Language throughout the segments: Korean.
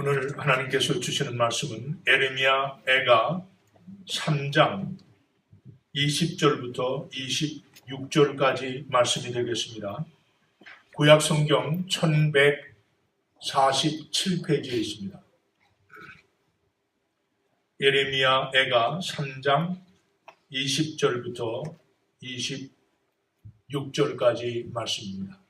오늘 하나님께서 주시는 말씀은 에레미야 애가 3장 20절부터 26절까지 말씀이 되겠습니다. 구약 성경 1147페이지에 있습니다. 에레미야 애가 3장 20절부터 26절까지 말씀입니다.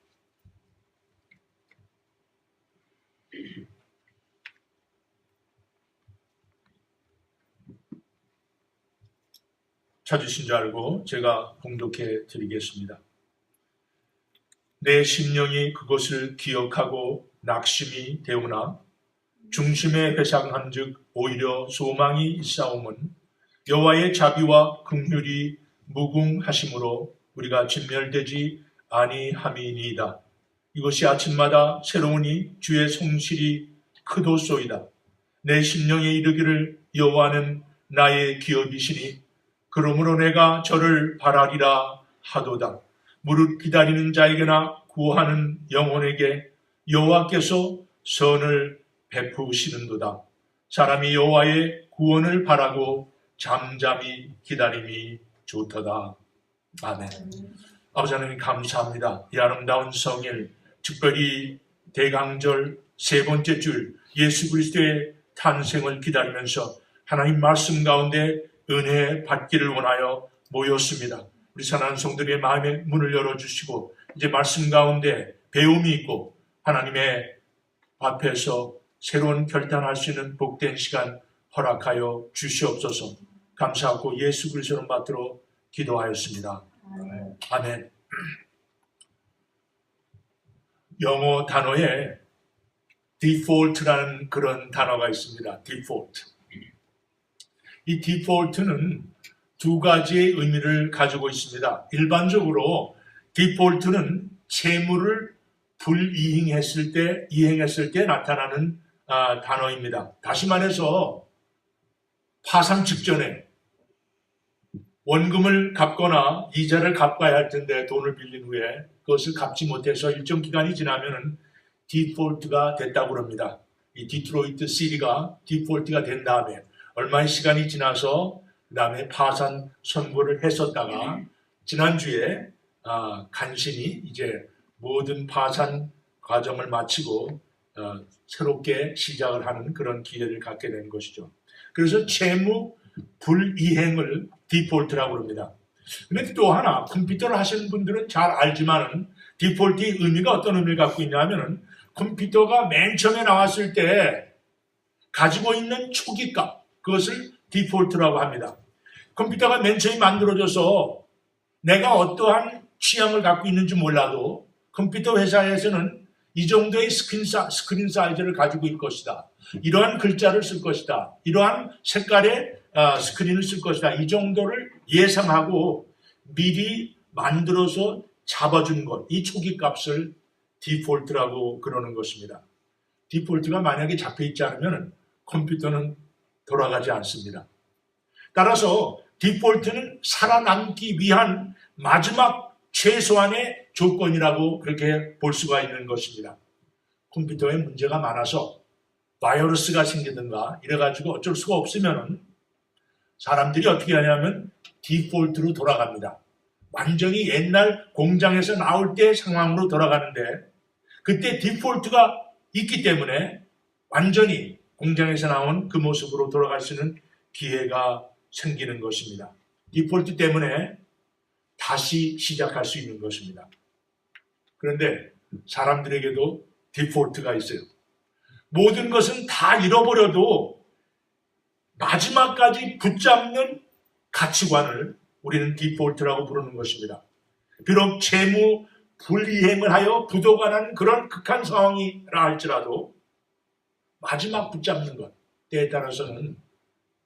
찾으신 줄 알고 제가 봉독해 드리겠습니다. 내 심령이 그것을 기억하고 낙심이 되오나 중심에 회상한 즉 오히려 소망이 있사옴은 여호와의 자비와 긍휼이 무궁하심으로 우리가 진멸되지 아니함이니이다. 이것이 아침마다 새로우니 주의 성실이 크도소이다. 내 심령에 이르기를 여호와는 나의 기업이시니 그러므로 내가 저를 바라리라 하도다. 무릇 기다리는 자에게나 구하는 영혼에게 여호와께서 선을 베푸시는도다. 사람이 여호와의 구원을 바라고 잠잠히 기다림이 좋도다. 아멘. 아버지 하나님 감사합니다. 이 아름다운 성일, 특별히 대강절 세 번째 줄 예수 그리스도의 탄생을 기다리면서 하나님 말씀 가운데 은혜 받기를 원하여 모였습니다. 우리 사랑하는 성도들의 마음의 문을 열어주시고 이제 말씀 가운데 배움이 있고 하나님의 앞에서 새로운 결단할 수 있는 복된 시간 허락하여 주시옵소서. 감사하고 예수 그리스도를 받들어 기도하였습니다. 아멘. 영어 단어에 default라는 그런 단어가 있습니다. default. 이 default는 두 가지의 의미를 가지고 있습니다. 일반적으로 default는 채무를 불이행했을 때 나타나는 단어입니다. 다시 말해서 파산 직전에 원금을 갚거나 이자를 갚아야 할 텐데 돈을 빌린 후에 그것을 갚지 못해서 일정 기간이 지나면 디폴트가 됐다고 합니다. 이 디트로이트 시티가 디폴트가 된 다음에 얼마의 시간이 지나서 그 다음에 파산 선고를 했었다가 지난주에 간신히 이제 모든 파산 과정을 마치고 새롭게 시작을 하는 그런 기회를 갖게 된 것이죠. 그래서 채무 불이행을 디폴트라고 합니다. 그런데 또 하나 컴퓨터를 하시는 분들은 잘 알지만은 디폴트의 의미가 어떤 의미를 갖고 있냐면은 컴퓨터가 맨 처음에 나왔을 때 가지고 있는 초기값 그것을 디폴트라고 합니다. 컴퓨터가 맨 처음에 만들어져서 내가 어떠한 취향을 갖고 있는지 몰라도 컴퓨터 회사에서는 이 정도의 스크린 사이즈를 가지고 있을 것이다. 이러한 글자를 쓸 것이다. 이러한 색깔의 스크린을 쓸 것이다. 이 정도를 예상하고 미리 만들어서 잡아준 것. 이 초기 값을 디폴트라고 그러는 것입니다. 디폴트가 만약에 잡혀있지 않으면 컴퓨터는 돌아가지 않습니다. 따라서 디폴트는 살아남기 위한 마지막 최소한의 조건이라고 그렇게 볼 수가 있는 것입니다. 컴퓨터에 문제가 많아서 바이러스가 생기든가 이래가지고 어쩔 수가 없으면 사람들이 어떻게 하냐면 디폴트로 돌아갑니다. 완전히 옛날 공장에서 나올 때 상황으로 돌아가는데 그때 디폴트가 있기 때문에 완전히 공장에서 나온 그 모습으로 돌아갈 수 있는 기회가 생기는 것입니다. 디폴트 때문에 다시 시작할 수 있는 것입니다. 그런데 사람들에게도 디폴트가 있어요. 모든 것은 다 잃어버려도 마지막까지 붙잡는 가치관을 우리는 디폴트라고 부르는 것입니다. 비록 채무 불이행을 하여 부도가 난 그런 극한 상황이라 할지라도 마지막 붙잡는 것, 때에 따라서는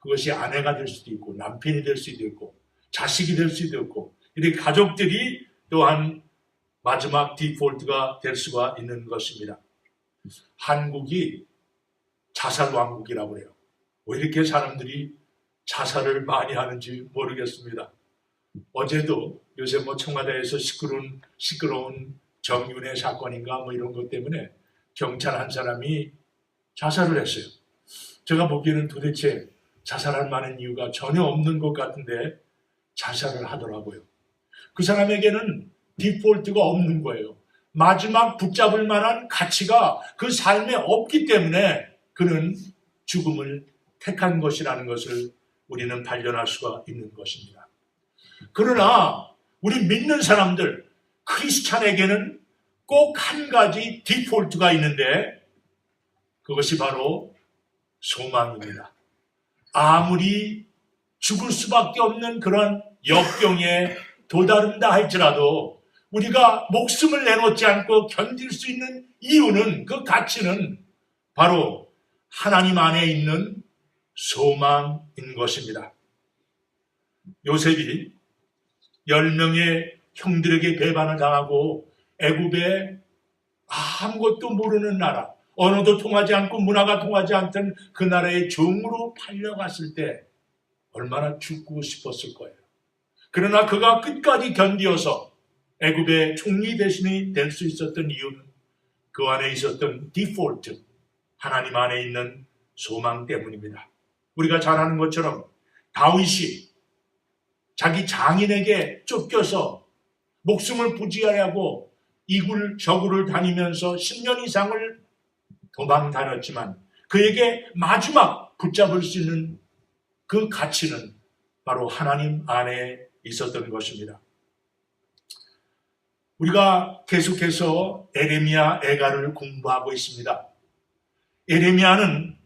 그것이 아내가 될 수도 있고 남편이 될 수도 있고 자식이 될 수도 있고 이렇게 가족들이 또한 마지막 디폴트가 될 수가 있는 것입니다. 한국이 자살 왕국이라고 해요. 왜 이렇게 사람들이 자살을 많이 하는지 모르겠습니다. 어제도 요새 청와대에서 시끄러운 정윤회 사건인가 이런 것 때문에 경찰 한 사람이 자살을 했어요. 제가 보기에는 도대체 자살할 만한 이유가 전혀 없는 것 같은데 자살을 하더라고요. 그 사람에게는 디폴트가 없는 거예요. 마지막 붙잡을 만한 가치가 그 삶에 없기 때문에 그는 죽음을 택한 것이라는 것을 우리는 발견할 수가 있는 것입니다. 그러나 우리 믿는 사람들, 크리스찬에게는 꼭 한 가지 디폴트가 있는데 그것이 바로 소망입니다. 아무리 죽을 수밖에 없는 그런 역경에 도다른다 할지라도 우리가 목숨을 내놓지 않고 견딜 수 있는 이유는, 그 가치는 바로 하나님 안에 있는 소망인 것입니다. 요셉이 10명의 형들에게 배반을 당하고 애굽에 아무것도 모르는 나라, 언어도 통하지 않고 문화가 통하지 않던 그 나라의 종으로 팔려갔을 때 얼마나 죽고 싶었을 거예요. 그러나 그가 끝까지 견디어서 애굽의 총리 대신이 될 수 있었던 이유는 그 안에 있었던 디폴트, 하나님 안에 있는 소망 때문입니다. 우리가 잘 아는 것처럼 다윗이 자기 장인에게 쫓겨서 목숨을 부지하려고 이굴 저굴을 다니면서 10년 이상을 도망 다녔지만 그에게 마지막 붙잡을 수 있는 그 가치는 바로 하나님 안에 있었던 것입니다. 우리가 계속해서 에레미야 애가를 공부하고 있습니다. 에레미야는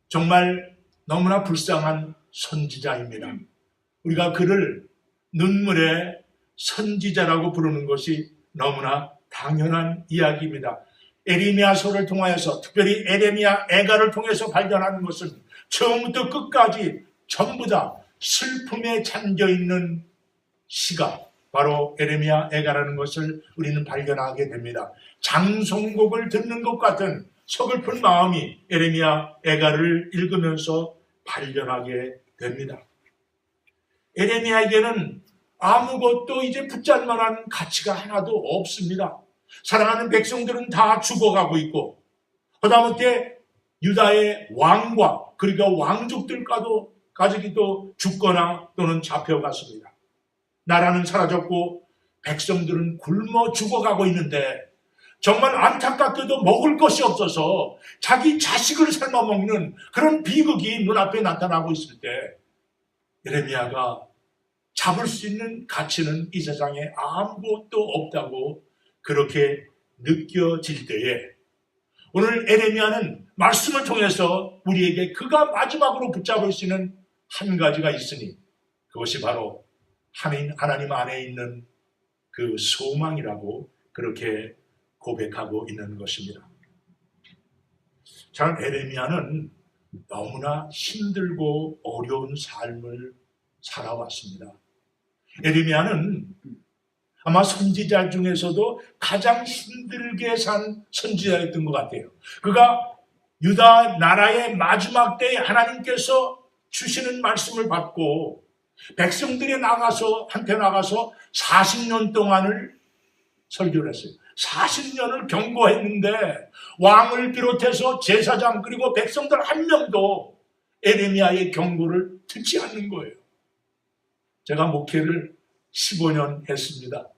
정말 너무나 불쌍한 선지자입니다. 우리가 그를 눈물의 선지자라고 부르는 것이 너무나 당연한 이야기입니다. 에레미야서를 통하여서, 특별히 에레미야 애가를 통해서 발견하는 것은 처음부터 끝까지 전부 다 슬픔에 잠겨 있는 시가 바로 에레미야 애가라는 것을 우리는 발견하게 됩니다. 장송곡을 듣는 것 같은 서글픈 마음이 에레미야 애가를 읽으면서 발견하게 됩니다. 에레미야에게는 아무것도 이제 붙잡을 만한 가치가 하나도 없습니다. 사랑하는 백성들은 다 죽어가고 있고, 하다못해 유다의 왕과 그러니까 왕족들과도 가족이도 죽거나 또는 잡혀갔습니다. 나라는 사라졌고 백성들은 굶어 죽어가고 있는데 정말 안타깝게도 먹을 것이 없어서 자기 자식을 삶아먹는 그런 비극이 눈앞에 나타나고 있을 때 에레미야가 잡을 수 있는 가치는 이 세상에 아무것도 없다고 그렇게 느껴질 때에 오늘 에레미야는 말씀을 통해서 우리에게 그가 마지막으로 붙잡을 수 있는 한 가지가 있으니 그것이 바로 하나님 안에 있는 그 소망이라고 그렇게 고백하고 있는 것입니다. 참 에레미야는 너무나 힘들고 어려운 삶을 살아왔습니다. 에레미야는 아마 선지자 중에서도 가장 힘들게 산 선지자였던 것 같아요. 그가 유다 나라의 마지막 때에 하나님께서 주시는 말씀을 받고 백성들이 한테 나가서 40년 동안을 설교를 했어요. 40년을 경고했는데 왕을 비롯해서 제사장 그리고 백성들 한 명도 에레미야의 경고를 듣지 않는 거예요. 제가 목회를 15년 했습니다.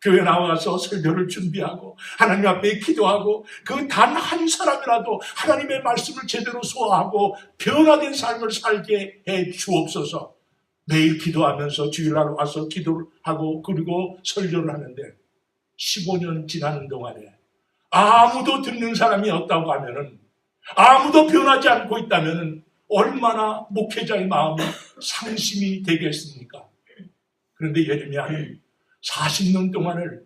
교회 나와서 설교를 준비하고 하나님 앞에 기도하고 그 단 한 사람이라도 하나님의 말씀을 제대로 소화하고 변화된 삶을 살게 해 주옵소서. 매일 기도하면서 주일날 와서 기도를 하고 그리고 설교를 하는데 15년 지나는 동안에 아무도 듣는 사람이 없다고 하면은, 아무도 변하지 않고 있다면은 얼마나 목회자의 마음이 상심이 되겠습니까? 그런데 예레미야는 40년 동안을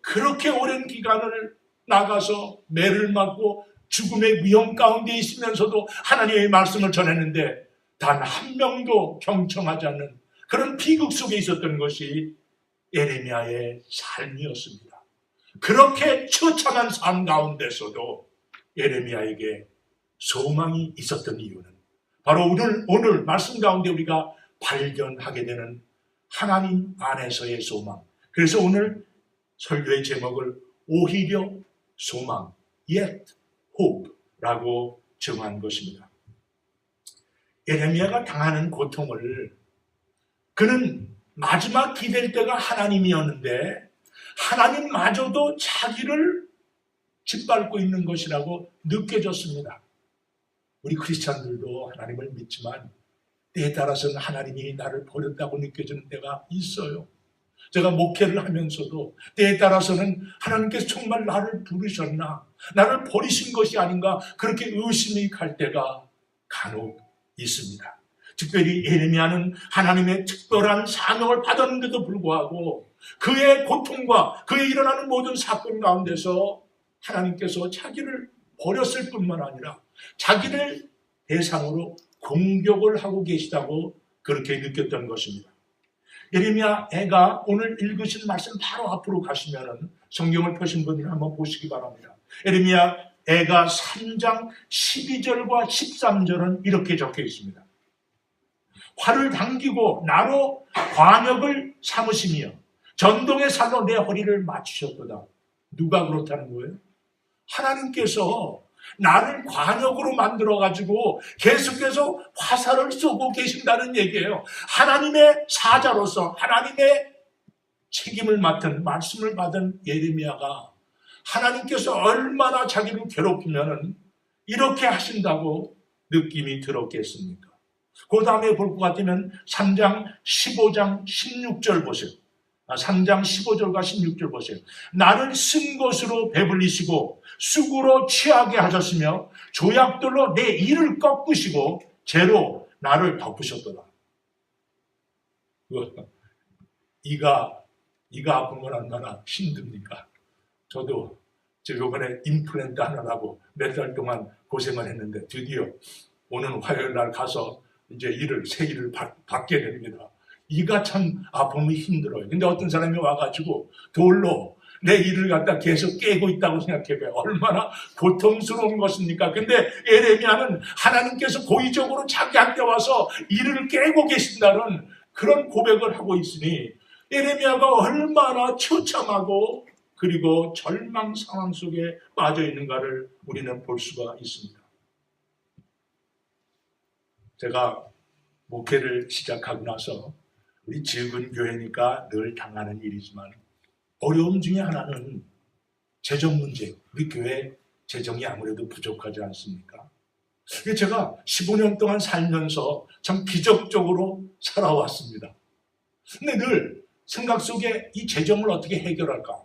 그렇게 오랜 기간을 나가서 매를 맞고 죽음의 위험 가운데 있으면서도 하나님의 말씀을 전했는데 단 한 명도 경청하지 않는 그런 비극 속에 있었던 것이 에레미야의 삶이었습니다. 그렇게 처참한 삶 가운데서도 에레미야에게 소망이 있었던 이유는 바로 오늘 말씀 가운데 우리가 발견하게 되는 하나님 안에서의 소망. 그래서 오늘 설교의 제목을 오히려 소망, yet hope라고 정한 것입니다. 예레미야가 당하는 고통을 그는 마지막 기댈 때가 하나님이었는데 하나님마저도 자기를 짓밟고 있는 것이라고 느껴졌습니다. 우리 크리스찬들도 하나님을 믿지만 때에 따라서는 하나님이 나를 버렸다고 느껴지는 때가 있어요. 제가 목회를 하면서도 때에 따라서는 하나님께서 정말 나를 부르셨나, 나를 버리신 것이 아닌가 그렇게 의심이 갈 때가 간혹 있습니다. 특별히 예레미야는 하나님의 특별한 사명을 받았는데도 불구하고 그의 고통과 그의 일어나는 모든 사건 가운데서 하나님께서 자기를 버렸을 뿐만 아니라 자기를 대상으로 공격을 하고 계시다고 그렇게 느꼈던 것입니다. 예레미야 애가 오늘 읽으신 말씀 바로 앞으로 가시면은 성경을 펴신 분들 한번 보시기 바랍니다. 예레미야 애가 3장 12절과 13절은 이렇게 적혀 있습니다. 활을 당기고 나로 관역을 삼으시며 전동의 살로 내 허리를 맞추셨도다. 누가 그렇다는 거예요? 하나님께서 나를 관역으로 만들어가지고 계속해서 화살을 쏘고 계신다는 얘기예요. 하나님의 사자로서 하나님의 책임을 맡은 말씀을 받은 예레미야가 하나님께서 얼마나 자기를 괴롭히면 이렇게 하신다고 느낌이 들었겠습니까? 그 다음에 볼 것 같으면 3장 15장 16절 보세요. 3장 15절과 16절 보세요. 나를 쓴 것으로 배불리시고 쑥으로 취하게 하셨으며 조약돌로 내 이를 꺾으시고 재로 나를 덮으셨도다. 이가 아픈 건 얼마나 힘듭니까? 저도 이번에 임플란트 하느라고 몇 달 동안 고생을 했는데 드디어 오는 화요일 날 가서 이제 새 일을 받게 됩니다. 이가 참 아프면 힘들어요. 근데 어떤 사람이 와가지고 돌로 내 이를 갖다 계속 깨고 있다고 생각해봐요. 얼마나 고통스러운 것입니까? 근데 예레미야는 하나님께서 고의적으로 자기한테 와서 이를 깨고 계신다는 그런 고백을 하고 있으니 예레미야가 얼마나 처참하고 그리고 절망 상황 속에 빠져 있는가를 우리는 볼 수가 있습니다. 제가 목회를 시작하고 나서 우리 지역은 교회니까 늘 당하는 일이지만 어려움 중에 하나는 재정 문제. 우리 교회 재정이 아무래도 부족하지 않습니까? 제가 15년 동안 살면서 참 기적적으로 살아왔습니다. 근데 늘 생각 속에 이 재정을 어떻게 해결할까?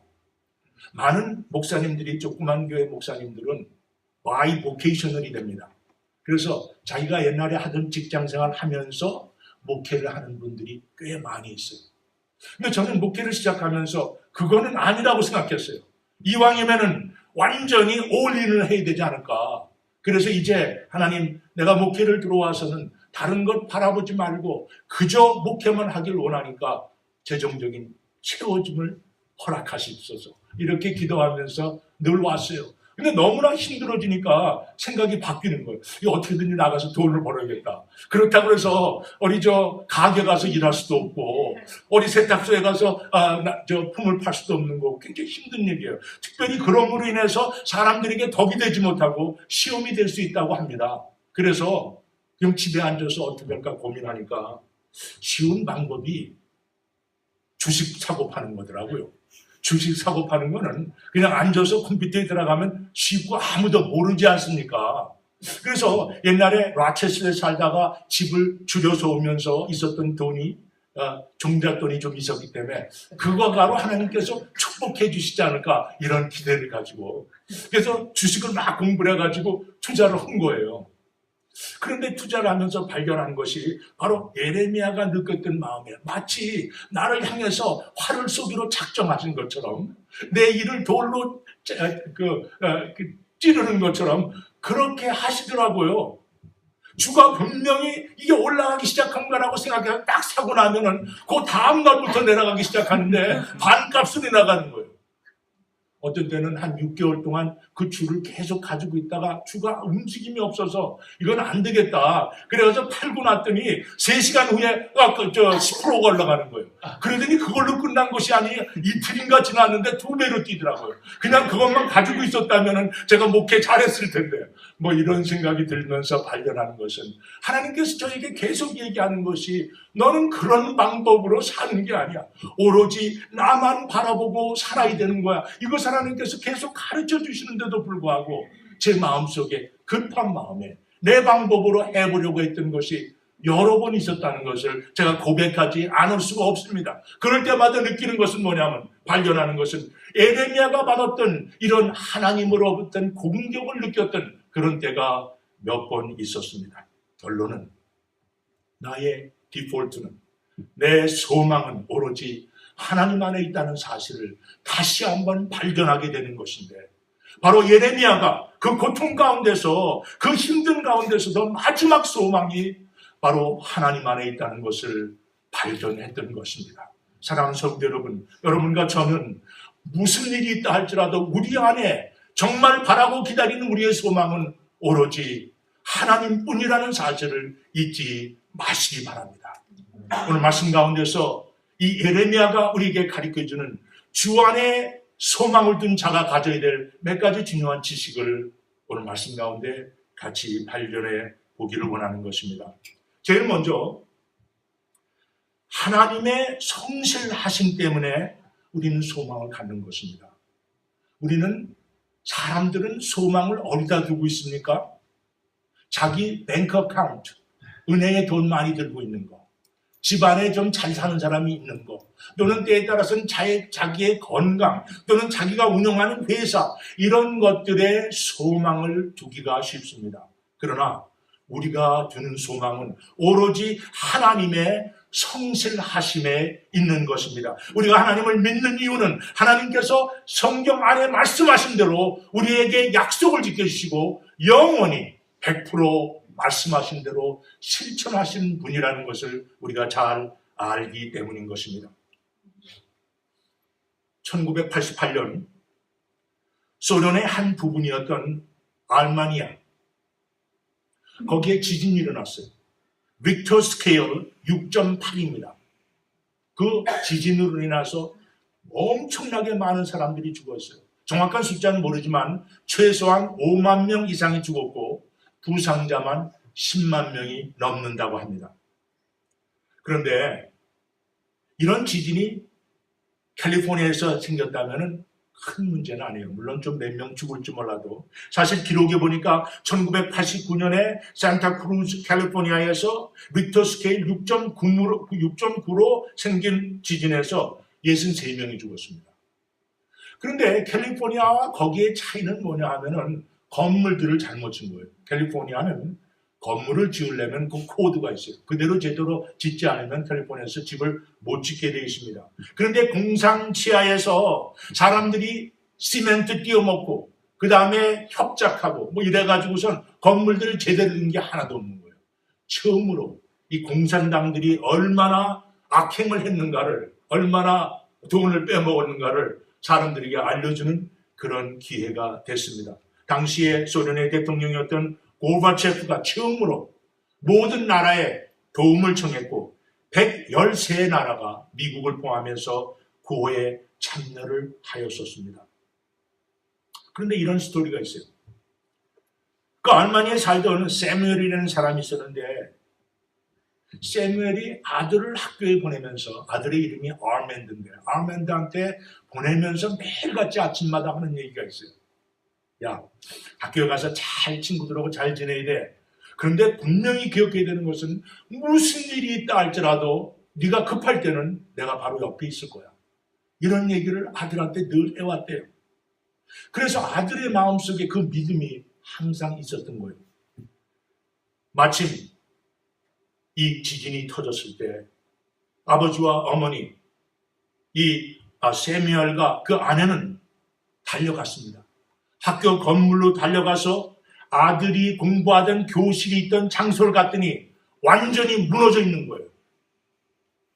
많은 목사님들이, 조그만 교회 목사님들은 바이보케이셔널이 됩니다. 그래서 자기가 옛날에 하던 직장생활 하면서 목회를 하는 분들이 꽤 많이 있어요. 근데 저는 목회를 시작하면서 그거는 아니라고 생각했어요. 이왕이면은 완전히 올인을 해야 되지 않을까. 그래서 이제 하나님, 내가 목회를 들어와서는 다른 것 바라보지 말고 그저 목회만 하길 원하니까 재정적인 채워짐을 허락하시옵소서. 이렇게 기도하면서 늘 왔어요. 근데 너무나 힘들어지니까 생각이 바뀌는 거예요. 이거 어떻게든지 나가서 돈을 벌어야겠다. 그렇다고 해서 어디 가게 가서 일할 수도 없고 어디 세탁소에 가서 품을 팔 수도 없는 거고 굉장히 힘든 일이에요. 특별히 그럼으로 인해서 사람들에게 덕이 되지 못하고 시험이 될 수 있다고 합니다. 그래서 그냥 집에 앉아서 어떻게 할까 고민하니까 쉬운 방법이 주식 사고 파는 거더라고요. 주식 사고 파는 거는 그냥 앉아서 컴퓨터에 들어가면 쉽고 아무도 모르지 않습니까? 그래서 옛날에 라체스에 살다가 집을 줄여서 오면서 있었던 돈이 종잣돈이 좀 있었기 때문에 그거가로 하나님께서 축복해 주시지 않을까 이런 기대를 가지고 그래서 주식을 막 공부를 해가지고 투자를 한 거예요. 그런데 투자를 하면서 발견한 것이 바로 예레미야가 느꼈던 마음이에요. 마치 나를 향해서 활을 쏘기로 작정하신 것처럼 내 이를 돌로 찌르는 것처럼 그렇게 하시더라고요. 주가 분명히 이게 올라가기 시작한 거라고 생각해서 딱 사고 나면은 그 다음 날부터 내려가기 시작하는데 반값으로 나가는 거예요. 어떤 때는 한 6개월 동안 그 줄을 계속 가지고 있다가 주가 움직임이 없어서 이건 안 되겠다. 그래서 팔고 났더니 3시간 후에 10%가 올라가는 거예요. 그러더니 그걸로 끝난 것이 아니에요. 이틀인가 지났는데 2배로 뛰더라고요. 그냥 그것만 가지고 있었다면 제가 목회 잘했을 텐데 뭐 이런 생각이 들면서 발견하는 것은 하나님께서 저에게 계속 얘기하는 것이 너는 그런 방법으로 사는 게 아니야. 오로지 나만 바라보고 살아야 되는 거야. 이것을 하나님께서 계속 가르쳐 주시는데도 불구하고 제 마음속에 급한 마음에 내 방법으로 해보려고 했던 것이 여러 번 있었다는 것을 제가 고백하지 않을 수가 없습니다. 그럴 때마다 느끼는 것은 뭐냐면, 발견하는 것은 에레미야가 받았던 이런 하나님으로부터 공격을 느꼈던 그런 때가 몇 번 있었습니다. 결론은 나의 디폴트는, 내 소망은 오로지 하나님 안에 있다는 사실을 다시 한번 발견하게 되는 것인데, 바로 예레미야가 그 고통 가운데서, 그 힘든 가운데서도 마지막 소망이 바로 하나님 안에 있다는 것을 발견했던 것입니다. 사랑하는 성도 여러분, 여러분과 저는 무슨 일이 있다 할지라도 우리 안에 정말 바라고 기다리는 우리의 소망은 오로지 하나님뿐이라는 사실을 잊지 마시기 바랍니다. 오늘 말씀 가운데서 이 예레미야가 우리에게 가르쳐주는 주 안에 소망을 둔 자가 가져야 될 몇 가지 중요한 지식을 오늘 말씀 가운데 같이 발견해 보기를 원하는 것입니다. 제일 먼저 하나님의 성실하심 때문에 우리는 소망을 갖는 것입니다. 사람들은 소망을 어디다 두고 있습니까? 자기 뱅크 어카운트, 은행에 돈 많이 들고 있는 거, 집안에 좀 잘 사는 사람이 있는 거, 또는 때에 따라서는 자기의 건강, 또는 자기가 운영하는 회사, 이런 것들에 소망을 두기가 쉽습니다. 그러나 우리가 두는 소망은 오로지 하나님의 성실하심에 있는 것입니다. 우리가 하나님을 믿는 이유는 하나님께서 성경 안에 말씀하신 대로 우리에게 약속을 지켜주시고 영원히 100% 말씀하신 대로 실천하신 분이라는 것을 우리가 잘 알기 때문인 것입니다. 1988년 소련의 한 부분이었던 알마니아, 거기에 지진이 일어났어요. 리히터 스케일 6.8입니다. 그 지진으로 인해서 엄청나게 많은 사람들이 죽었어요. 정확한 숫자는 모르지만 최소한 5만 명 이상이 죽었고 부상자만 10만 명이 넘는다고 합니다. 그런데 이런 지진이 캘리포니아에서 생겼다면 큰 문제는 아니에요. 물론 좀 몇 명 죽을지 몰라도. 사실 기록에 보니까 1989년에 산타크루즈 캘리포니아에서 리히터 스케일 6.9로 생긴 지진에서 63명이 죽었습니다. 그런데 캘리포니아와 거기에 차이는 뭐냐 하면은 건물들을 잘못 진 거예요. 캘리포니아는 건물을 지으려면 그 코드가 있어요. 그대로 제대로 짓지 않으면 캘리포니아에서 집을 못 짓게 되어 있습니다. 그런데 공상 치하에서 사람들이 시멘트 띄워먹고 그 다음에 협작하고 뭐 이래가지고선 건물들을 제대로 된 게 하나도 없는 거예요. 처음으로 이 공산당들이 얼마나 악행을 했는가를, 얼마나 돈을 빼먹었는가를 사람들에게 알려주는 그런 기회가 됐습니다. 당시에 소련의 대통령이었던 고르바체프가 처음으로 모든 나라에 도움을 청했고 113나라가 미국을 포함해서 구호에 참여를 하였었습니다. 그런데 이런 스토리가 있어요. 그 알마니아에 살던 세뮤엘이라는 사람이 있었는데 세뮤엘이 아들을 학교에 보내면서, 아들의 이름이 아멘드인데 아멘드한테 보내면서 매일같이 아침마다 하는 얘기가 있어요. 야, 학교에 가서 친구들하고 잘 지내야 돼. 그런데 분명히 기억해야 되는 것은 무슨 일이 있다 할지라도 네가 급할 때는 내가 바로 옆에 있을 거야. 이런 얘기를 아들한테 늘 해왔대요. 그래서 아들의 마음속에 그 믿음이 항상 있었던 거예요. 마침 이 지진이 터졌을 때 아버지와 어머니, 이 세뮤엘과 그 아내는 달려갔습니다. 학교 건물로 달려가서 아들이 공부하던 교실이 있던 장소를 갔더니 완전히 무너져 있는 거예요.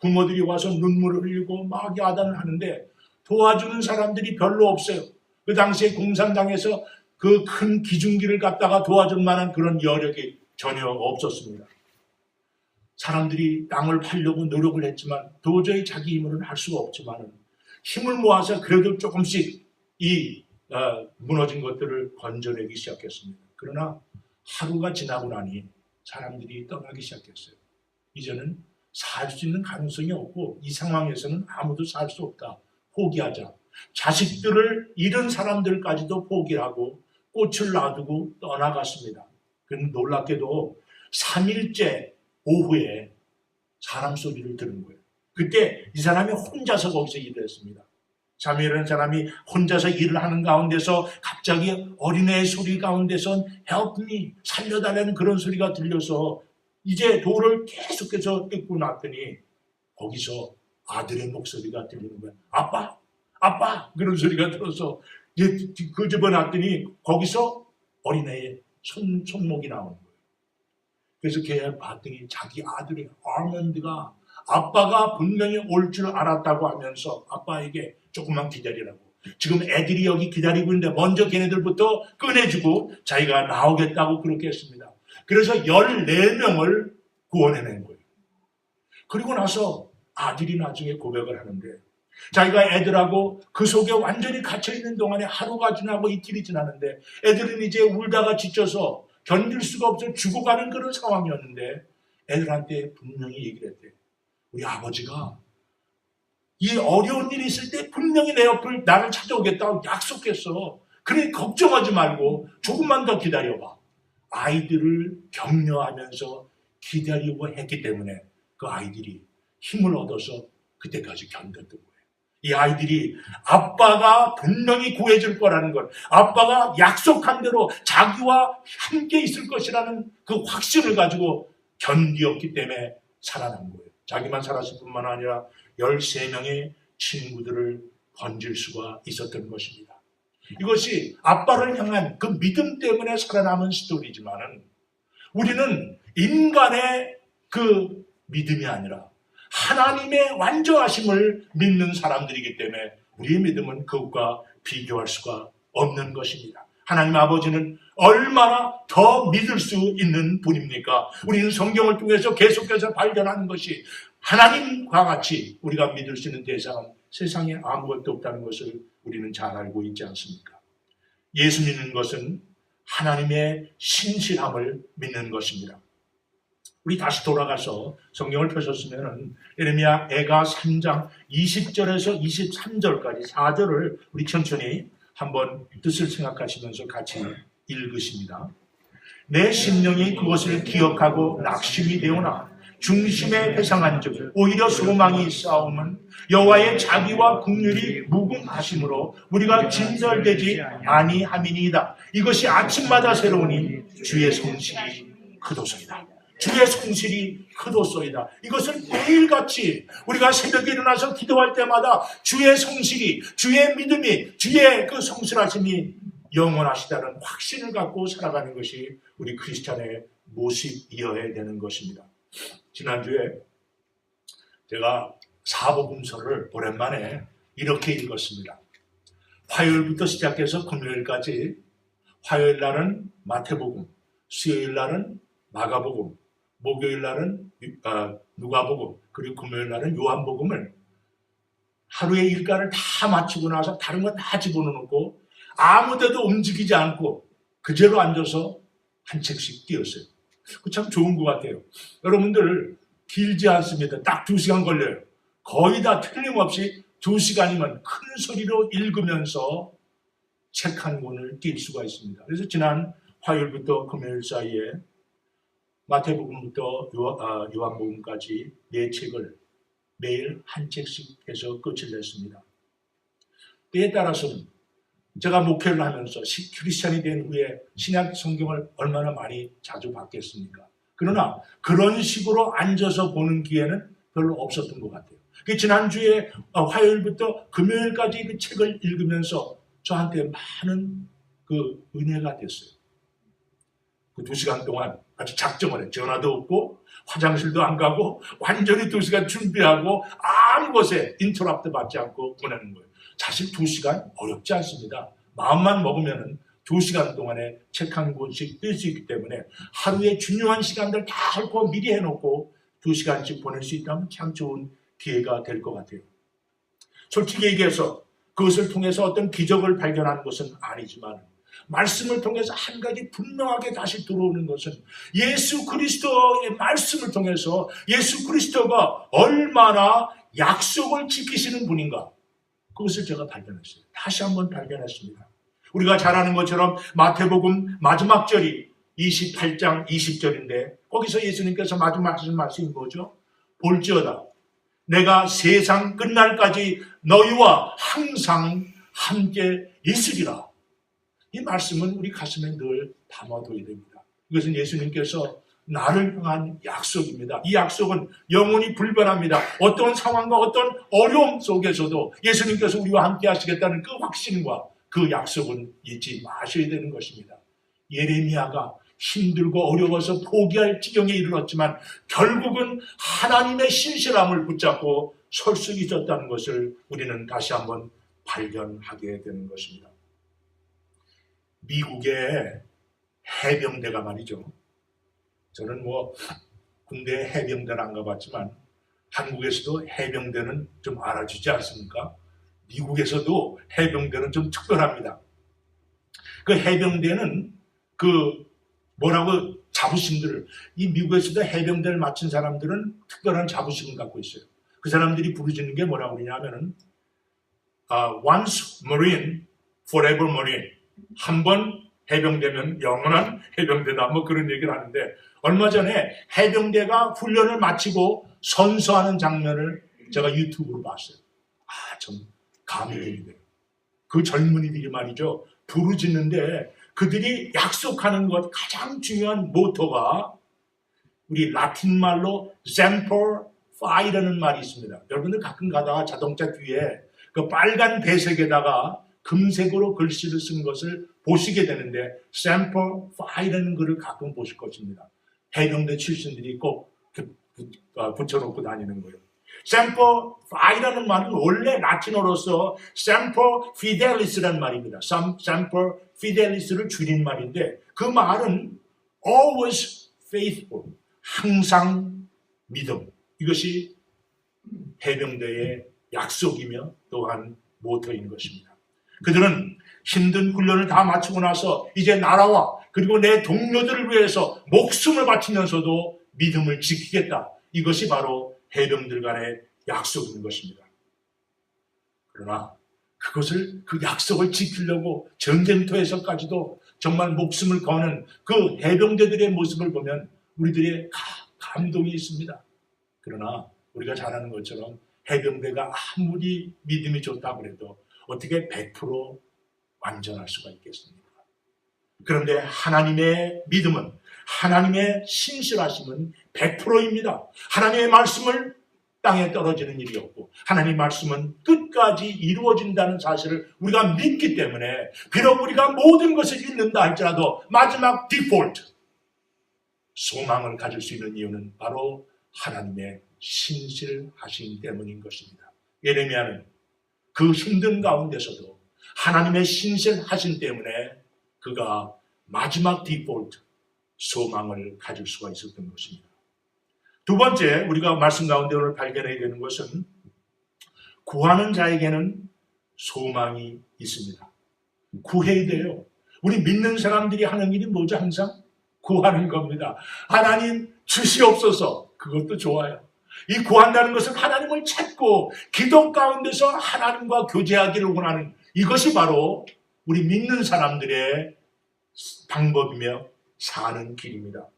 부모들이 와서 눈물을 흘리고 막 야단을 하는데 도와주는 사람들이 별로 없어요. 그 당시에 공산당에서 그 큰 기중기를 갖다가 도와줄 만한 그런 여력이 전혀 없었습니다. 사람들이 땅을 팔려고 노력을 했지만 도저히 자기 힘으로는 할 수가 없지만 힘을 모아서 그래도 조금씩 이 무너진 것들을 건져내기 시작했습니다. 그러나 하루가 지나고 나니 사람들이 떠나기 시작했어요. 이제는 살 수 있는 가능성이 없고 이 상황에서는 아무도 살 수 없다. 포기하자. 자식들을 잃은 사람들까지도 포기하고 꽃을 놔두고 떠나갔습니다. 그런데 놀랍게도 3일째 오후에 사람 소리를 들은 거예요. 그때 이 사람이 혼자서 거기서 일을 했습니다. 사무엘이라는 사람이 혼자서 일을 하는 가운데서 갑자기 어린애의 소리 가운데선 Help me, 살려달라는 그런 소리가 들려서 이제 도를 계속해서 듣고 났더니 거기서 아들의 목소리가 들리는 거예요. 아빠, 아빠 그런 소리가 들어서 이제 그 집어놨더니 거기서 어린애의 손목이 나오는 거예요. 그래서 걔 봤더니 자기 아들의 아몬드가 아빠가 분명히 올 줄 알았다고 하면서 아빠에게 조금만 기다리라고. 지금 애들이 여기 기다리고 있는데 먼저 걔네들부터 꺼내주고 자기가 나오겠다고 그렇게 했습니다. 그래서 14명을 구원해낸 거예요. 그리고 나서 아들이 나중에 고백을 하는데 자기가 애들하고 그 속에 완전히 갇혀있는 동안에 하루가 지나고 이틀이 지나는데 애들은 이제 울다가 지쳐서 견딜 수가 없어 죽어가는 그런 상황이었는데 애들한테 분명히 얘기를 했대. 우리 아버지가 이 어려운 일이 있을 때 분명히 내 옆을 나를 찾아오겠다고 약속했어. 그래 걱정하지 말고 조금만 더 기다려봐. 아이들을 격려하면서 기다리고 했기 때문에 그 아이들이 힘을 얻어서 그때까지 견뎠던 거예요. 이 아이들이 아빠가 분명히 구해줄 거라는 걸, 아빠가 약속한 대로 자기와 함께 있을 것이라는 그 확신을 가지고 견디었기 때문에 살아난 거예요. 자기만 살았을 뿐만 아니라 13명의 친구들을 건질 수가 있었던 것입니다. 이것이 아빠를 향한 그 믿음 때문에 살아남은 스토리지만은 우리는 인간의 그 믿음이 아니라 하나님의 완전하심을 믿는 사람들이기 때문에 우리의 믿음은 그것과 비교할 수가 없는 것입니다. 하나님 아버지는 얼마나 더 믿을 수 있는 분입니까? 우리는 성경을 통해서 계속해서 발견하는 것이 하나님과 같이 우리가 믿을 수 있는 대상은 세상에 아무것도 없다는 것을 우리는 잘 알고 있지 않습니까? 예수 믿는 것은 하나님의 신실함을 믿는 것입니다. 우리 다시 돌아가서 성경을 펴셨으면 예레미야 애가 3장 20절에서 23절까지 4절을 우리 천천히 한번 뜻을 생각하시면서 같이 읽으십니다. 내 심령이 그것을 기억하고 낙심이 되오나 중심에 회상한 즉 오히려 소망이 있사오면 여호와의 자비와 긍휼이 무궁하심으로 우리가 진설되지 아니함이니이다. 이것이 아침마다 새로우니 주의 성실이 크도소이다. 주의 성실이 크도소이다. 이것은 매일같이 우리가 새벽에 일어나서 기도할 때마다 주의 성실이, 주의 믿음이, 주의 그 성실하심이 영원하시다는 확신을 갖고 살아가는 것이 우리 크리스찬의 모습이어야 되는 것입니다. 지난주에 제가 사복음서를 오랜만에 이렇게 읽었습니다. 화요일부터 시작해서 금요일까지 화요일 날은 마태복음, 수요일 날은 마가복음, 목요일 날은 누가복음, 그리고 금요일 날은 요한복음을 하루의 일과를 다 마치고 나서 다른 거 다 집어넣고 아무데도 움직이지 않고 그대로 앉아서 한 책씩 띄었어요. 그 참 좋은 것 같아요. 여러분들 길지 않습니다. 딱 2시간 걸려요. 거의 다 틀림없이 2시간이면 큰 소리로 읽으면서 책 한 권을 띄울 수가 있습니다. 그래서 지난 화요일부터 금요일 사이에 마태복음부터 요한복음까지 4책을 매일 한 책씩 해서 끝을 냈습니다. 때에 따라서는 제가 목회를 하면서 크리스찬이 된 후에 신약 성경을 얼마나 많이 자주 받겠습니까? 그러나 그런 식으로 앉아서 보는 기회는 별로 없었던 것 같아요. 지난주에 화요일부터 금요일까지 그 책을 읽으면서 저한테 많은 그 은혜가 됐어요. 그 2시간 동안 아주 작정을 해요. 전화도 없고 화장실도 안 가고 완전히 2시간 준비하고 아무 곳에 인터럽트 받지 않고 보내는 거예요. 사실 2시간 어렵지 않습니다. 마음만 먹으면 2시간 동안에 책 한 권씩 뜰 수 있기 때문에 하루에 중요한 시간들 다 헐고 미리 해놓고 2시간씩 보낼 수 있다면 참 좋은 기회가 될 것 같아요. 솔직히 얘기해서 그것을 통해서 어떤 기적을 발견하는 것은 아니지만 말씀을 통해서 한 가지 분명하게 다시 들어오는 것은 예수 그리스도의 말씀을 통해서 예수 그리스도가 얼마나 약속을 지키시는 분인가, 그것을 제가 발견했어요. 다시 한번 발견했습니다. 우리가 잘 아는 것처럼 마태복음 마지막 절이 28장 20절인데 거기서 예수님께서 마지막 하신 말씀이 뭐죠? 볼지어다 내가 세상 끝날까지 너희와 항상 함께 있으리라. 이 말씀은 우리 가슴에 늘 담아둬야 됩니다. 이것은 예수님께서 나를 향한 약속입니다. 이 약속은 영원히 불변합니다. 어떤 상황과 어떤 어려움 속에서도 예수님께서 우리와 함께 하시겠다는 그 확신과 그 약속은 잊지 마셔야 되는 것입니다. 예레미야가 힘들고 어려워서 포기할 지경에 이르렀지만 결국은 하나님의 신실함을 붙잡고 설 수 있었다는 것을 우리는 다시 한번 발견하게 되는 것입니다. 미국의 해병대가 말이죠. 저는 군대 해병대는 안 가봤지만 한국에서도 해병대는 좀 알아주지 않습니까? 미국에서도 해병대는 좀 특별합니다. 그 해병대는 자부심들을, 이 미국에서도 해병대를 마친 사람들은 특별한 자부심을 갖고 있어요. 그 사람들이 부르짖는 게 뭐라고 그러냐면은 once Marine, forever Marine. 한번 해병대면 영원한 해병대다, 그런 얘기를 하는데, 얼마 전에 해병대가 훈련을 마치고 선서하는 장면을 제가 유튜브로 봤어요. 좀 감동이 돼요. 그 젊은이들이 말이죠, 부르짖는데 그들이 약속하는 것 가장 중요한 모토가 우리 라틴 말로 Semper Fi라는 말이 있습니다. 여러분들 가끔 가다가 자동차 뒤에 그 빨간 배색에다가 금색으로 글씨를 쓴 것을 보시게 되는데 Semper Fi라는 글을 가끔 보실 것입니다. 해병대 출신들이 꼭 붙여놓고 다니는 거예요. Semper Fi라는 말은 원래 라틴어로서 Semper Fidelis라는 말입니다. Semper Fidelis를 줄인 말인데 그 말은 always faithful, 항상 믿음. 이것이 해병대의 약속이며 또한 모토인 것입니다. 그들은 힘든 훈련을 다 마치고 나서 이제 나라와 그리고 내 동료들을 위해서 목숨을 바치면서도 믿음을 지키겠다. 이것이 바로 해병들 간의 약속인 것입니다. 그러나 그 약속을 지키려고 전쟁터에서까지도 정말 목숨을 거는 그 해병대들의 모습을 보면 우리들의 감동이 있습니다. 그러나 우리가 잘 아는 것처럼 해병대가 아무리 믿음이 좋다고 해도 어떻게 100% 완전할 수가 있겠습니까? 그런데 하나님의 믿음은, 하나님의 신실하심은 100%입니다. 하나님의 말씀을 땅에 떨어지는 일이 없고 하나님의 말씀은 끝까지 이루어진다는 사실을 우리가 믿기 때문에 비록 우리가 모든 것을 잃는다 할지라도 마지막 디폴트, 소망을 가질 수 있는 이유는 바로 하나님의 신실하심 때문인 것입니다. 예레미야는 그 힘든 가운데서도 하나님의 신실하심 때문에 그가 마지막 디폴트, 소망을 가질 수가 있었던 것입니다. 두 번째, 우리가 말씀 가운데 오늘 발견해야 되는 것은 구하는 자에게는 소망이 있습니다. 구해야 돼요. 우리 믿는 사람들이 하는 일이 뭐죠? 항상 구하는 겁니다. 하나님 주시옵소서. 그것도 좋아요. 이 구한다는 것은 하나님을 찾고 기도 가운데서 하나님과 교제하기를 원하는, 이것이 바로 우리 믿는 사람들의 방법이며 사는 길입니다.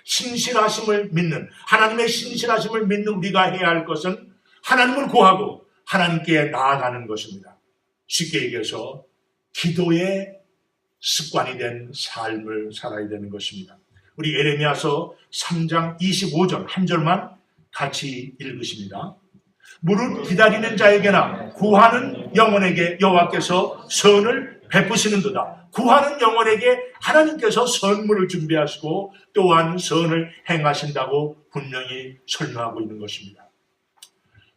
신실하심을 믿는, 하나님의 신실하심을 믿는 우리가 해야 할 것은 하나님을 구하고 하나님께 나아가는 것입니다. 쉽게 얘기해서 기도의 습관이 된 삶을 살아야 되는 것입니다. 우리 예레미야서 3장 25절 한 절만 같이 읽으십니다. 무릇 기다리는 자에게나 구하는 영혼에게 여호와께서 선을 베푸시는도다. 구하는 영혼에게 하나님께서 선물을 준비하시고 또한 선을 행하신다고 분명히 설명하고 있는 것입니다.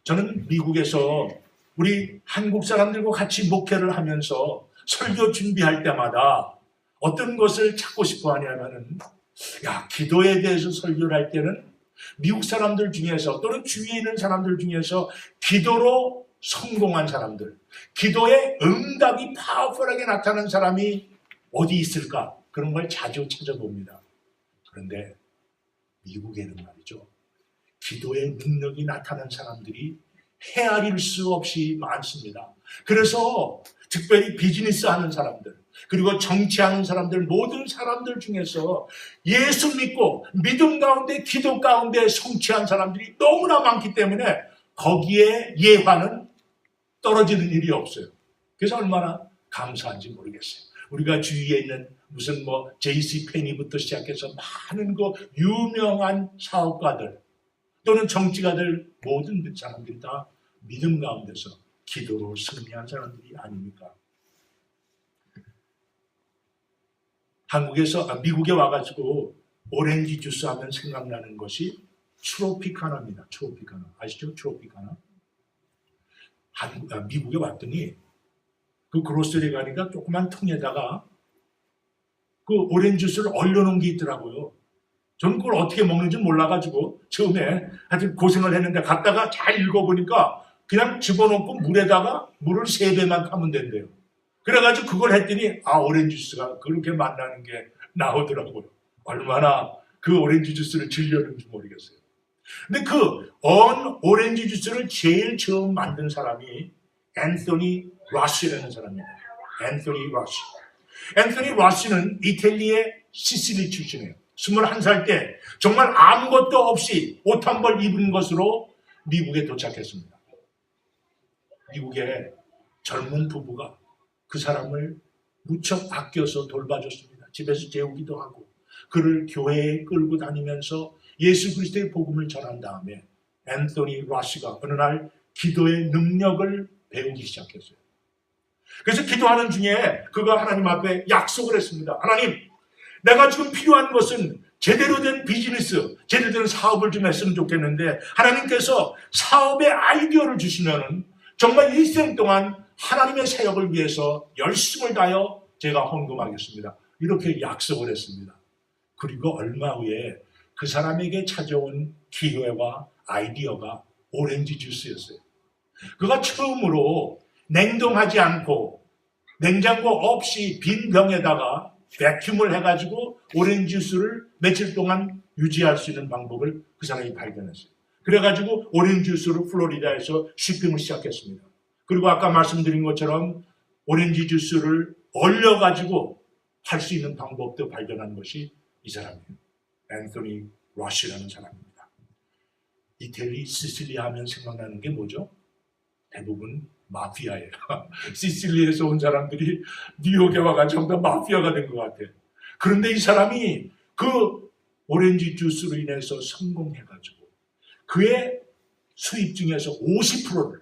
저는 미국에서 우리 한국 사람들과 같이 목회를 하면서 설교 준비할 때마다 어떤 것을 찾고 싶어 하냐면은, 기도에 대해서 설교를 할 때는 미국 사람들 중에서 또는 주위에 있는 사람들 중에서 기도로 성공한 사람들, 기도의 응답이 파워풀하게 나타나는 사람이 어디 있을까? 그런 걸 자주 찾아봅니다. 그런데 미국에는 말이죠, 기도의 능력이 나타난 사람들이 헤아릴 수 없이 많습니다. 그래서 특별히 비즈니스 하는 사람들, 그리고 정치하는 사람들, 모든 사람들 중에서 예수 믿고 믿음 가운데 기도 가운데 성취한 사람들이 너무나 많기 때문에 거기에 예화는 떨어지는 일이 없어요. 그래서 얼마나 감사한지 모르겠어요. 우리가 주위에 있는 무슨 JC 페니부터 시작해서 많은 유명한 사업가들 또는 정치가들, 모든 사람들이 다 믿음 가운데서 기도로 승리한 사람들이 아닙니까? 미국에 와가지고 오렌지 주스 하면 생각나는 것이 트로피카나입니다. 트로피카나. 아시죠? 트로피카나. 미국에 왔더니 그 그로서리에 가니까 조그만 통에다가 그 오렌지 주스를 얼려놓은 게 있더라고요. 저는 그걸 어떻게 먹는지 몰라가지고 처음에 하여튼 고생을 했는데 갔다가 잘 읽어보니까 그냥 집어넣고 물에다가 물을 3배만 타면 된대요. 그래가지고 그걸 했더니 오렌지 주스가 그렇게 맛나는 게 나오더라고요. 얼마나 그 오렌지 주스를 즐겼는지 모르겠어요. 근데 그 오렌지 주스를 제일 처음 만든 사람이 앤서니 러시라는 사람입니다. 앤서니 러시는 이탈리아의 시실리 출신이에요. 21살 때 정말 아무것도 없이 옷 한 벌 입은 것으로 미국에 도착했습니다. 미국의 젊은 부부가 그 사람을 무척 아껴서 돌봐줬습니다. 집에서 재우기도 하고 그를 교회에 끌고 다니면서 예수 그리스도의 복음을 전한 다음에 앤서니 러시가 어느 날 기도의 능력을 배우기 시작했어요. 그래서 기도하는 중에 그가 하나님 앞에 약속을 했습니다. 하나님, 내가 지금 필요한 것은 제대로 된 비즈니스, 제대로 된 사업을 좀 했으면 좋겠는데 하나님께서 사업의 아이디어를 주시면은 정말 일생 동안 하나님의 사역을 위해서 열심을 다하여 제가 헌금하겠습니다. 이렇게 약속을 했습니다. 그리고 얼마 후에 그 사람에게 찾아온 기회와 아이디어가 오렌지 주스였어요. 그가 처음으로 냉동하지 않고 냉장고 없이 빈 병에다가 백큐을 해가지고 오렌지 주스를 며칠 동안 유지할 수 있는 방법을 그 사람이 발견했어요. 그래가지고 오렌지 주스를 플로리다에서 shipping을 시작했습니다. 그리고 아까 말씀드린 것처럼 오렌지 주스를 얼려가지고 할 수 있는 방법도 발견한 것이 이 사람이에요. 앤서니 러시라는 사람입니다. 이태리 시실리아 하면 생각나는 게 뭐죠? 대부분 마피아예요. 시실리에서 온 사람들이 뉴욕에 와가지고 전부 다 마피아가 된 것 같아요. 그런데 이 사람이 그 오렌지 주스로 인해서 성공해가지고 그의 수입 중에서 50%를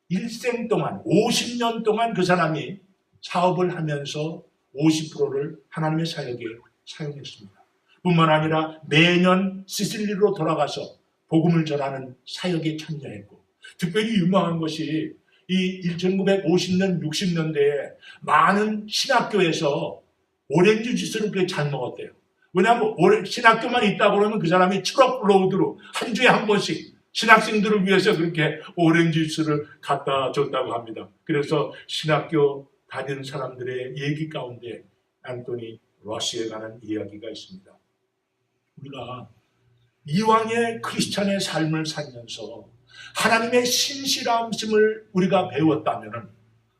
일생 동안 50년 동안 그 사람이 사업을 하면서 50%를 하나님의 사역에 사용했습니다. 뿐만 아니라 매년 시실리로 돌아가서 복음을 전하는 사역에 참여했고 특별히 유명한 것이 이 1950년, 60년대에 많은 신학교에서 오렌지 주스를 그렇게 잘 먹었대요. 왜냐하면 신학교만 있다 그러면 그 사람이 트럭 로드로 한 주에 한 번씩 신학생들을 위해서 그렇게 오렌지 주스를 갖다 줬다고 합니다. 그래서 신학교 다니는 사람들의 얘기 가운데 앤서니 러시에 관한 이야기가 있습니다. 우리가 이왕의 크리스찬의 삶을 살면서 하나님의 신실함심을 우리가 배웠다면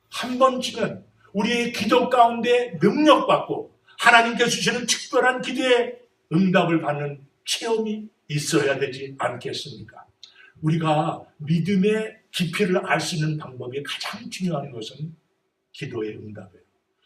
한 번쯤은 우리의 기도 가운데 능력받고 하나님께 주시는 특별한 기도의 응답을 받는 체험이 있어야 되지 않겠습니까? 우리가 믿음의 깊이를 알 수 있는 방법이 가장 중요한 것은 기도의 응답이에요.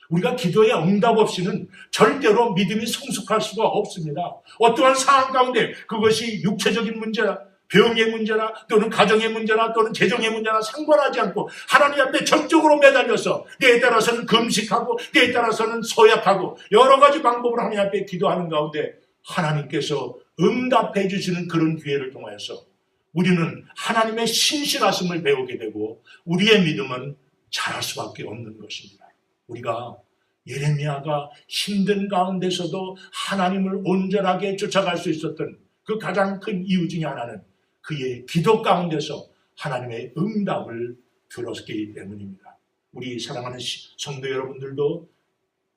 우리가 기도의 응답 없이는 절대로 믿음이 성숙할 수가 없습니다. 어떠한 상황 가운데 그것이 육체적인 문제나 병의 문제나 또는 가정의 문제나 또는 재정의 문제나 상관하지 않고 하나님 앞에 전적으로 매달려서 때에 따라서는 금식하고 때에 따라서는 서약하고 여러 가지 방법으로 하나님 앞에 기도하는 가운데 하나님께서 응답해 주시는 그런 기회를 통해서 우리는 하나님의 신실하심을 배우게 되고 우리의 믿음은 자랄 수밖에 없는 것입니다. 우리가 예레미야가 힘든 가운데서도 하나님을 온전하게 쫓아갈 수 있었던 그 가장 큰 이유 중에 하나는 그의 기도 가운데서 하나님의 응답을 들었기 때문입니다. 우리 사랑하는 성도 여러분들도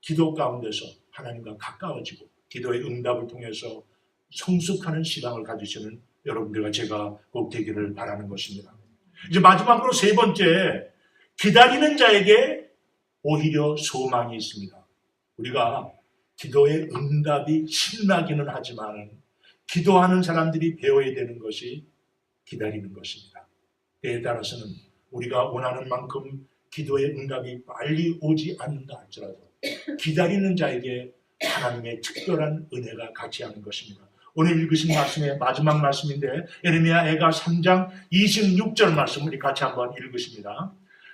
기도 가운데서 하나님과 가까워지고 기도의 응답을 통해서 성숙하는 신앙을 가지시는 여러분들과 제가 꼭 되기를 바라는 것입니다. 이제 마지막으로 세 번째, 기다리는 자에게 오히려 소망이 있습니다. 우리가 기도의 응답이 신나기는 하지만 기도하는 사람들이 배워야 되는 것이 기다리는 것입니다. 때에 따라서는 우리가 원하는 만큼 기도의 응답이 빨리 오지 않는다 할지라도 기다리는 자에게 하나님의 특별한 은혜가 같이 하는 것입니다. 오늘 읽으신 말씀의 마지막 말씀인데 예레미야 애가 3장 26절 말씀 우리 같이 한번 읽으십니다.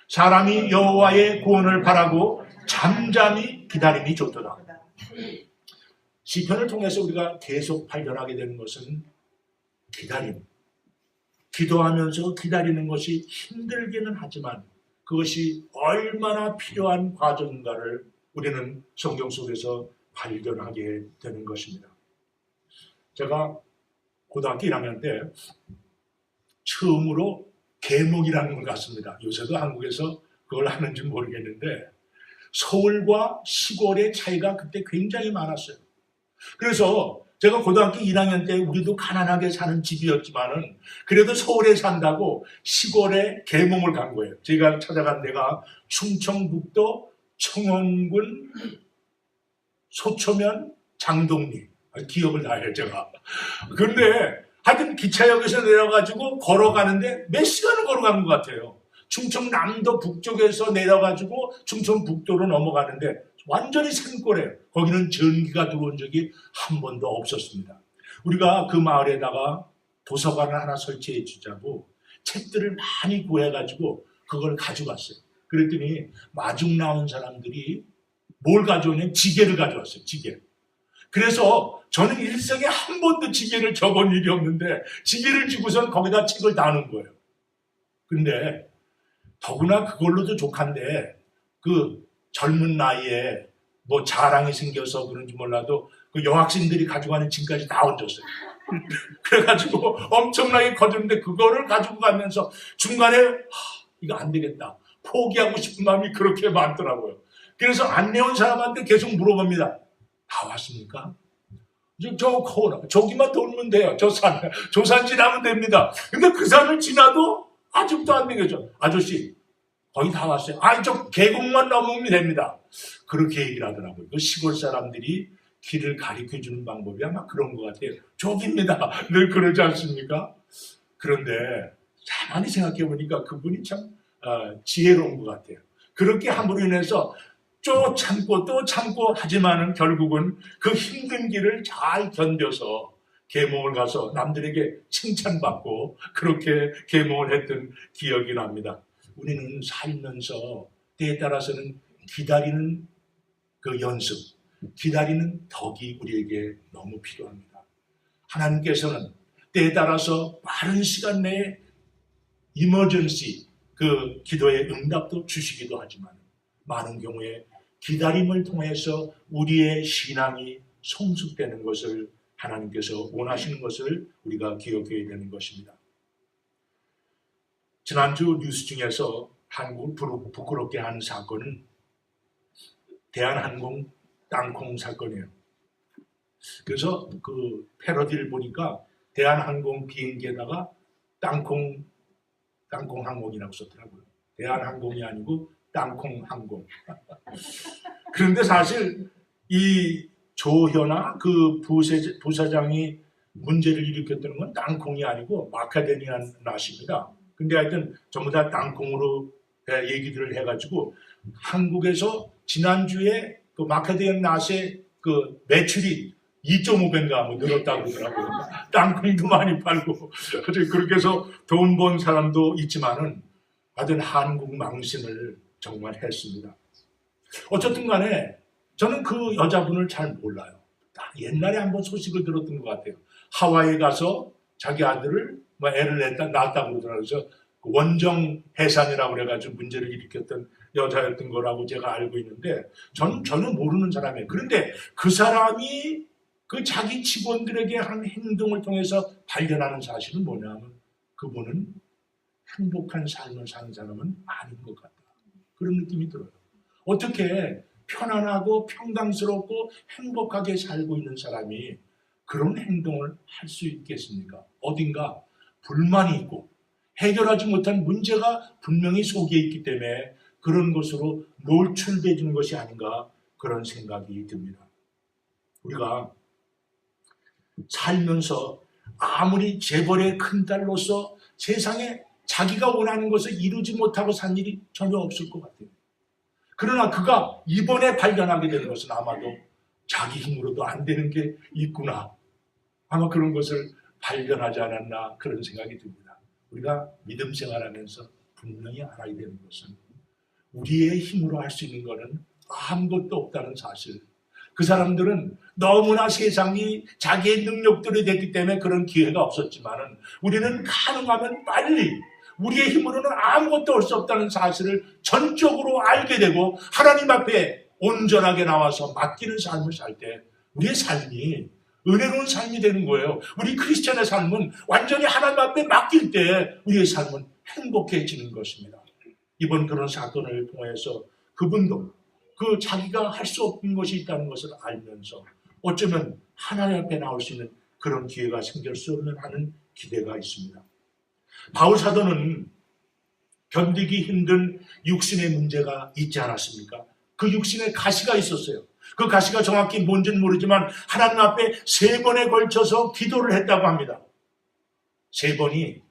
사람이 여호와의 구원을 바라고 잠잠히 기다림이 좋도다. 시편을 통해서 우리가 계속 발견하게 되는 것은 기다림. 기도하면서 기다리는 것이 힘들기는 하지만 그것이 얼마나 필요한 과정인가를 우리는 성경 속에서 발견하게 되는 것입니다. 제가 고등학교 1학년 때 처음으로 계목이라는 걸 갔습니다. 요새도 한국에서 그걸 하는지 모르겠는데 서울과 시골의 차이가 그때 굉장히 많았어요. 그래서 제가 고등학교 1학년 때 우리도 가난하게 사는 집이었지만은 그래도 서울에 산다고 시골에 계몽을 간 거예요. 제가 찾아간 데가 충청북도 청원군 소초면 장동리. 기억을 다 해요, 제가. 그런데 하여튼 기차역에서 내려가지고 걸어가는데 몇 시간을 걸어간 것 같아요. 충청남도 북쪽에서 내려가지고 충청북도로 넘어가는데 완전히 산골에 거기는 전기가 들어온 적이 한 번도 없었습니다. 우리가 그 마을에다가 도서관을 하나 설치해 주자고 책들을 많이 구해가지고 그걸 가져갔어요. 그랬더니 마중 나온 사람들이 뭘 가져오냐면 지게를 가져왔어요. 지게. 그래서 저는 일생에 한 번도 지게를 져본 일이 없는데 지게를 쥐고선 거기다 책을 다는 거예요. 근데 더구나 그걸로도 족한데 그 젊은 나이에 뭐 자랑이 생겨서 그런지 몰라도 그 여학생들이 가져가는 짐까지 다 얹었어요. 그래가지고 엄청나게 거두는데 그거를 가지고 가면서 중간에 이거 안 되겠다. 포기하고 싶은 마음이 그렇게 많더라고요. 그래서 안내 온 사람한테 계속 물어봅니다. 다 왔습니까? 저기만 돌면 돼요. 저 산 지나면 됩니다. 근데 그 산을 지나도 아직도 안 되겠죠. 아저씨, 거의 다 왔어요. 저 계곡만 넘으면 됩니다. 그렇게 얘기를 하더라고요. 그 시골 사람들이 길을 가르쳐 주는 방법이 아마 그런 것 같아요. 저기입니다. 늘 그러지 않습니까? 그런데 가만히 생각해 보니까 그분이 참 지혜로운 것 같아요. 그렇게 함으로 인해서 또 참고 하지만은 결국은 그 힘든 길을 잘 견뎌서 계몽을 가서 남들에게 칭찬받고 그렇게 계몽을 했던 기억이 납니다. 우리는 살면서 때에 따라서는 기다리는 그 연습, 기다리는 덕이 우리에게 너무 필요합니다. 하나님께서는 때에 따라서 빠른 시간 내에 이머전시 그 기도의 응답도 주시기도 하지만 많은 경우에 기다림을 통해서 우리의 신앙이 성숙되는 것을 하나님께서 원하시는 것을 우리가 기억해야 되는 것입니다. 지난주 뉴스 중에서 한국을 부끄럽게 한 사건은 대한항공 땅콩 사건이에요. 그래서 그 패러디를 보니까 대한항공 비행기에다가 땅콩 항공이라고 썼더라고요. 대한항공이 아니고 땅콩 항공. 그런데 사실 이 조현아 그 부사장이 문제를 일으켰다는 건 땅콩이 아니고 마카데미아 낫입니다. 근데 하여튼 전부 다 땅콩으로 얘기들을 해가지고 한국에서 지난주에 그 마카데미아 낫의 그 매출이 2.5배인가 뭐 늘었다고 그러더라고요. 땅콩도 많이 팔고 그렇게 해서 돈 번 사람도 있지만은 하여튼 한국 망신을 정말 했습니다. 어쨌든 간에 저는 그 여자분을 잘 몰라요. 옛날에 한번 소식을 들었던 것 같아요. 하와이에 가서 자기 아들을 애를 낳았다고 그러더라고요. 그래서 원정 해산이라고 그래가지고 문제를 일으켰던 여자였던 거라고 제가 알고 있는데 저는 전혀 모르는 사람이에요. 그런데 그 사람이 그 자기 직원들에게 한 행동을 통해서 발견하는 사실은 뭐냐면 그분은 행복한 삶을 사는 사람은 아닌 것 같다. 그런 느낌이 들어요. 어떻게 편안하고 평강스럽고 행복하게 살고 있는 사람이 그런 행동을 할 수 있겠습니까? 어딘가 불만이 있고 해결하지 못한 문제가 분명히 속에 있기 때문에 그런 것으로 노출되는 것이 아닌가 그런 생각이 듭니다. 우리가 살면서 아무리 재벌의 큰딸로서 세상에 자기가 원하는 것을 이루지 못하고 산 일이 전혀 없을 것 같아요. 그러나 그가 이번에 발견하게 되는 것은 아마도 자기 힘으로도 안 되는 게 있구나. 아마 그런 것을 발견하지 않았나 그런 생각이 듭니다. 우리가 믿음 생활하면서 분명히 알아야 되는 것은 우리의 힘으로 할 수 있는 것은 아무것도 없다는 사실. 그 사람들은 너무나 세상이 자기의 능력들이 됐기 때문에 그런 기회가 없었지만은 우리는 가능하면 빨리 우리의 힘으로는 아무것도 할 수 없다는 사실을 전적으로 알게 되고 하나님 앞에 온전하게 나와서 맡기는 삶을 살 때 우리의 삶이 은혜로운 삶이 되는 거예요. 우리 크리스천의 삶은 완전히 하나님 앞에 맡길 때 우리의 삶은 행복해지는 것입니다. 이번 그런 사건을 통해서 그분도 그 자기가 할 수 없는 것이 있다는 것을 알면서 어쩌면 하나님 앞에 나올 수 있는 그런 기회가 생겼으면 하는 기대가 있습니다. 바울 사도는 견디기 힘든 육신의 문제가 있지 않았습니까? 그 육신에 가시가 있었어요. 그 가시가 정확히 뭔지는 모르지만 하나님 앞에 3번에 걸쳐서 기도를 했다고 합니다. 3번이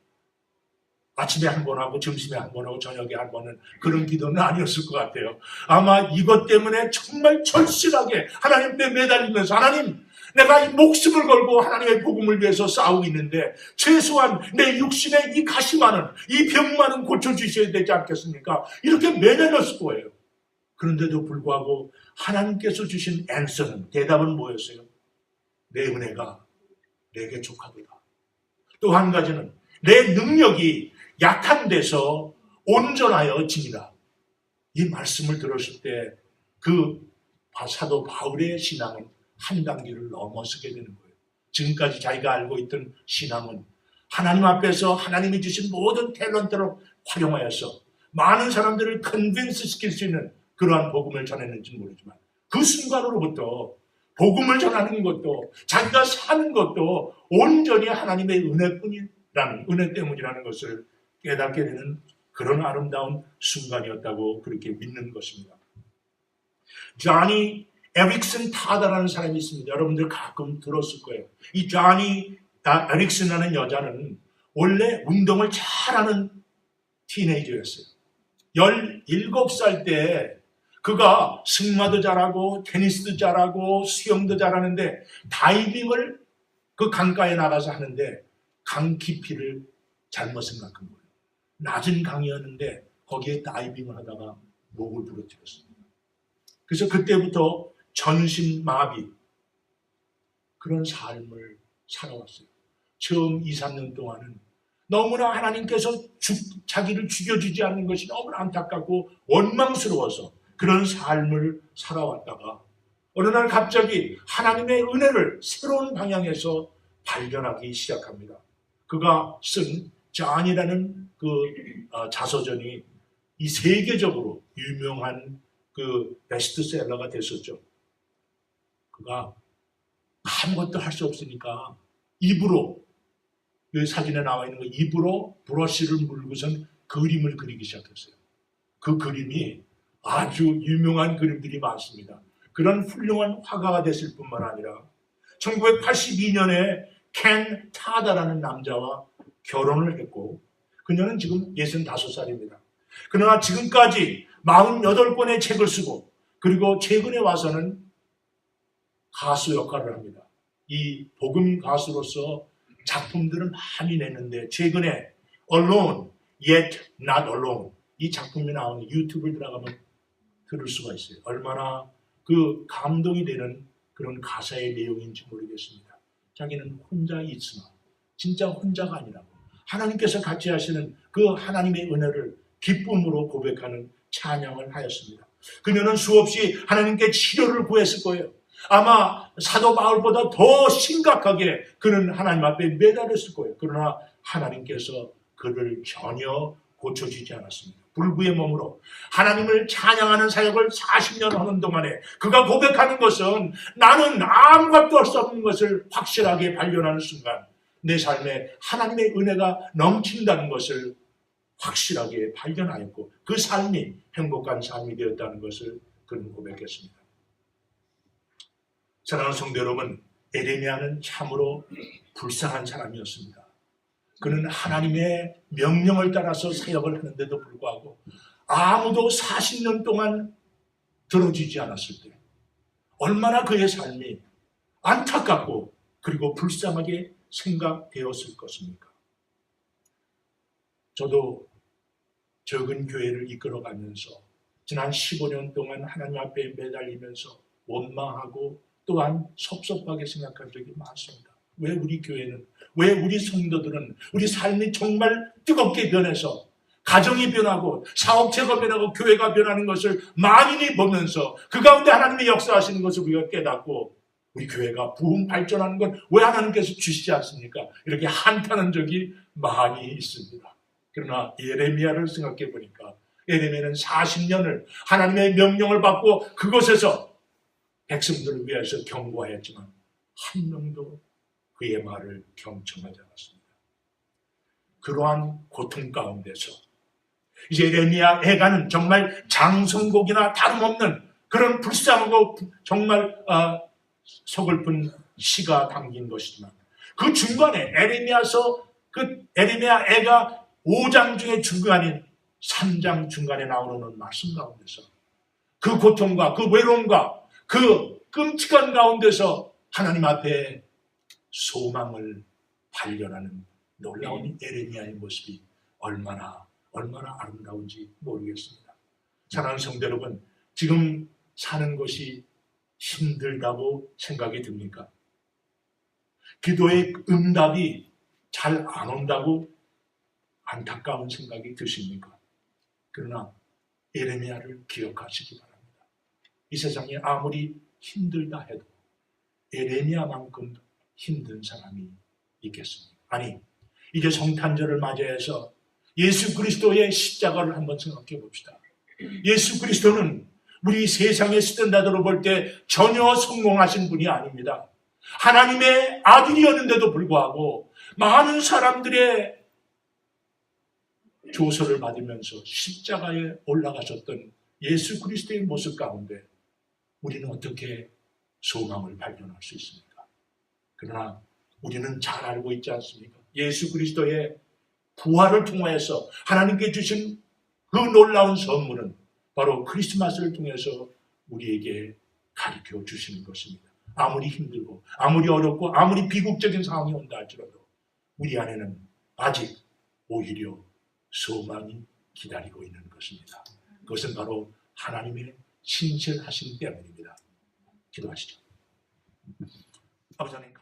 아침에 1번 하고 점심에 1번 하고 저녁에 1번은 그런 기도는 아니었을 것 같아요. 아마 이것 때문에 정말 절실하게 하나님께 매달리면서 하나님 내가 이 목숨을 걸고 하나님의 복음을 위해서 싸우고 있는데 최소한 내 육신의 이 가시만은 이 병만은 고쳐주셔야 되지 않겠습니까? 이렇게 매달렸을 거예요. 그런데도 불구하고 하나님께서 주신 앤서는 대답은 뭐였어요? 내 은혜가 내게 족하도다. 또 한 가지는 내 능력이 약한 데서 온전하여 지니라. 이 말씀을 들었을 때 그 사도 바울의 신앙은 한 단계를 넘어서게 되는 거예요. 지금까지 자기가 알고 있던 신앙은 하나님 앞에서 하나님이 주신 모든 탤런트를 활용하여서 많은 사람들을 컨빈스 시킬 수 있는 그러한 복음을 전했는지 모르지만 그 순간으로부터 복음을 전하는 것도 자기가 사는 것도 온전히 하나님의 은혜뿐이라는 은혜 때문이라는 것을 깨닫게 되는 그런 아름다운 순간이었다고 그렇게 믿는 것입니다. 조니 에릭슨 타다라는 사람이 있습니다. 여러분들 가끔 들었을 거예요. 이 조니 에릭슨이라는 여자는 원래 운동을 잘하는 티네이저였어요. 17살 때 그가 승마도 잘하고 테니스도 잘하고 수영도 잘하는데 다이빙을 그 강가에 나가서 하는데 강 깊이를 잘못 생각한 거예요. 낮은 강이었는데 거기에 다이빙을 하다가 목을 부러뜨렸습니다. 그래서 그때부터 전신마비 그런 삶을 살아왔어요. 처음 2, 3년 동안은 너무나 하나님께서 자기를 죽여주지 않는 것이 너무나 안타깝고 원망스러워서 그런 삶을 살아왔다가 어느 날 갑자기 하나님의 은혜를 새로운 방향에서 발견하기 시작합니다. 그가 쓴 존이라는 그 자서전이 이 세계적으로 유명한 그 베스트셀러가 됐었죠. 그가 아무것도 할 수 없으니까 입으로 이 사진에 나와 있는 거 입으로 브러쉬를 물고선 그림을 그리기 시작했어요. 그 그림이 아주 유명한 그림들이 많습니다. 그런 훌륭한 화가가 됐을 뿐만 아니라 1982년에 켄 타다라는 남자와 결혼을 했고 그녀는 지금 65살입니다. 그러나 지금까지 48권의 책을 쓰고 그리고 최근에 와서는 가수 역할을 합니다. 이 복음 가수로서 작품들을 많이 냈는데 최근에 Alone, Yet Not Alone 이 작품이 나오는 유튜브에 들어가면 들을 수가 있어요. 얼마나 그 감동이 되는 그런 가사의 내용인지 모르겠습니다. 자기는 혼자 있으나 진짜 혼자가 아니라고 하나님께서 같이 하시는 그 하나님의 은혜를 기쁨으로 고백하는 찬양을 하였습니다. 그녀는 수없이 하나님께 치료를 구했을 거예요. 아마 사도 바울보다 더 심각하게 그는 하나님 앞에 매달렸을 거예요. 그러나 하나님께서 그를 전혀 고쳐주지 않았습니다. 불구의 몸으로 하나님을 찬양하는 사역을 40년 하는 동안에 그가 고백하는 것은 나는 아무것도 할 수 없는 것을 확실하게 발견하는 순간 내 삶에 하나님의 은혜가 넘친다는 것을 확실하게 발견하였고 그 삶이 행복한 삶이 되었다는 것을 그는 고백했습니다. 사랑하는 성도 여러분, 에레미야는 참으로 불쌍한 사람이었습니다. 그는 하나님의 명령을 따라서 사역을 하는데도 불구하고 아무도 40년 동안 들어주지 않았을 때 얼마나 그의 삶이 안타깝고 그리고 불쌍하게 생각되었을 것입니까? 저도 적은 교회를 이끌어가면서 지난 15년 동안 하나님 앞에 매달리면서 원망하고 또한 섭섭하게 생각한 적이 많습니다. 왜 우리 교회는, 왜 우리 성도들은 우리 삶이 정말 뜨겁게 변해서 가정이 변하고 사업체가 변하고 교회가 변하는 것을 만인이 보면서 그 가운데 하나님의 역사하시는 것을 우리가 깨닫고 우리 교회가 부흥 발전하는 건 왜 하나님께서 주시지 않습니까? 이렇게 한탄한 적이 많이 있습니다. 그러나 예레미야를 생각해 보니까 예레미야는 40년을 하나님의 명령을 받고 그곳에서 백성들을 위해서 경고하였지만 한 명도 그의 말을 경청하지 않았습니다. 그러한 고통 가운데서 이제 예레미야 애가는 정말 장성곡이나 다름없는 그런 불쌍하고 정말 서글픈 시가 담긴 것이지만 그 중간에 에레미야 애가 5장 중에 중간인 3장 중간에 나오는 말씀 가운데서 그 고통과 그 외로움과 그 끔찍한 가운데서 하나님 앞에 소망을 발견하는 놀라운 에레미야의 모습이 얼마나 아름다운지 모르겠습니다. 사랑하는 성도 여러분, 지금 사는 것이 힘들다고 생각이 듭니까? 기도의 응답이 잘 안 온다고 안타까운 생각이 드십니까? 그러나 에레미야를 기억하시기 바랍니다. 이 세상에 아무리 힘들다 해도 에레미야만큼 힘든 사람이 있겠습니까? 아니, 이제 성탄절을 맞이해서 예수 그리스도의 십자가를 한번 생각해 봅시다. 예수 그리스도는 우리 세상의 스탠다드로 볼 때 전혀 성공하신 분이 아닙니다. 하나님의 아들이었는데도 불구하고 많은 사람들의 조소를 받으면서 십자가에 올라가셨던 예수 그리스도의 모습 가운데 우리는 어떻게 소망을 발견할 수 있습니까? 그러나 우리는 잘 알고 있지 않습니까? 예수 그리스도의 부활을 통하여서 하나님께 주신 그 놀라운 선물은 바로 크리스마스를 통해서 우리에게 가르쳐 주시는 것입니다. 아무리 힘들고 아무리 어렵고 아무리 비극적인 상황이 온다 할지라도 우리 안에는 아직 오히려 소망이 기다리고 있는 것입니다. 그것은 바로 하나님의 신실하심 때문입니다. 기도하시죠. 아버지 하나님